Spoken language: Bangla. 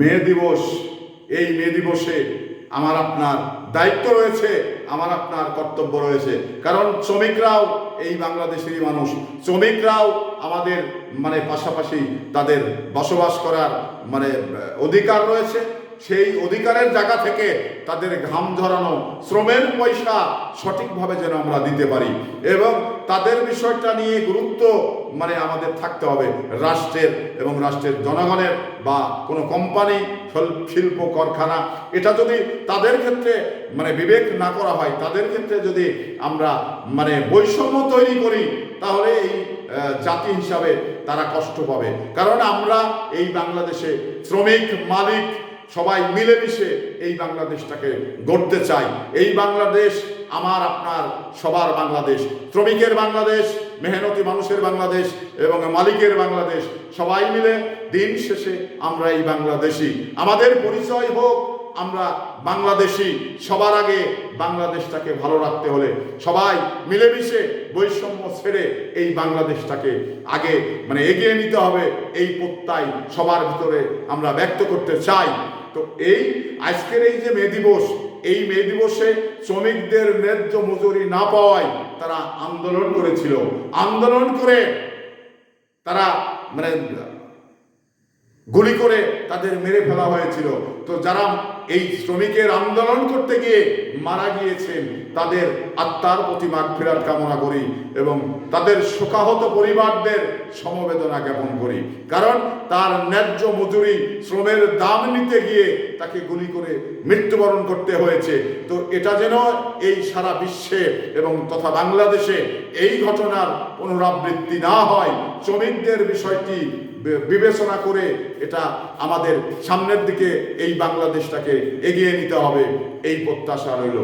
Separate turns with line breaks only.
মে দিবস, এই মে দিবসে আমার আপনার দায়িত্ব রয়েছে, আমার আপনার কর্তব্য রয়েছে। কারণ শ্রমিকরাও এই বাংলাদেশেরই মানুষ, শ্রমিকরাও আমাদের পাশাপাশি তাদের বসবাস করার অধিকার রয়েছে। সেই অধিকারের জায়গা থেকে তাদের ঘাম ঝরানো শ্রমের পয়সা সঠিকভাবে যেন আমরা দিতে পারি, এবং তাদের বিষয়টা নিয়ে গুরুত্ব আমাদের থাকতে হবে রাষ্ট্রের এবং রাষ্ট্রের জনগণের বা কোনো কোম্পানি, শিল্প কারখানা, এটা যদি তাদের ক্ষেত্রে বিবেক না করা হয়, তাদের ক্ষেত্রে যদি আমরা বৈষম্য তৈরি করি, তাহলে এই জাতি হিসাবে তারা কষ্ট পাবে। কারণ আমরা এই বাংলাদেশে শ্রমিক মালিক সবাই মিলেমিশে এই বাংলাদেশটাকে গড়তে চাই। এই বাংলাদেশ আমার আপনার সবার বাংলাদেশ, শ্রমিকের বাংলাদেশ, মেহনতি মানুষের বাংলাদেশ এবং মালিকের বাংলাদেশ। সবাই মিলে দিন শেষে আমরা এই বাংলাদেশি, আমাদের পরিচয় হোক আমরা বাংলাদেশি। সবার আগে বাংলাদেশটাকে ভালো রাখতে হলে সবাই মিলেমিশে বৈষম্য ছেড়ে এই বাংলাদেশটাকে আগে এগিয়ে নিতে হবে, এই প্রত্যয় সবার ভিতরে আমরা ব্যক্ত করতে চাই। তো এই আজকের এই যে মে দিবস, এই মে দিবসে শ্রমিকদের ন্যায্য মজুরি না পাওয়ায় তারা আন্দোলন করেছিল। আন্দোলন করে তারা গুলি করে তাদের মেরে ফেলা হয়েছিল। তো যারা এই শ্রমিকের আন্দোলন করতে গিয়ে মারা গিয়েছেন, তাদের আত্মার প্রতি মাগফিরাত কামনা করি এবং তাদের শোকাহত পরিবারদের সমবেদনা জ্ঞাপন করি। কারণ তার ন্যায্য মজুরি, শ্রমের দাম নিতে গিয়ে তাকে গুলি করে মৃত্যুবরণ করতে হয়েছে। তো এটা যেন এই সারা বিশ্বে এবং তথা বাংলাদেশে এই ঘটনার পুনরাবৃত্তি না হয়, শ্রমিকদের বিষয়টি বিবেচনা করে এটা আমাদের সামনের দিকে এই বাংলাদেশটাকে এগিয়ে নিতে হবে, এই প্রত্যাশা রইল।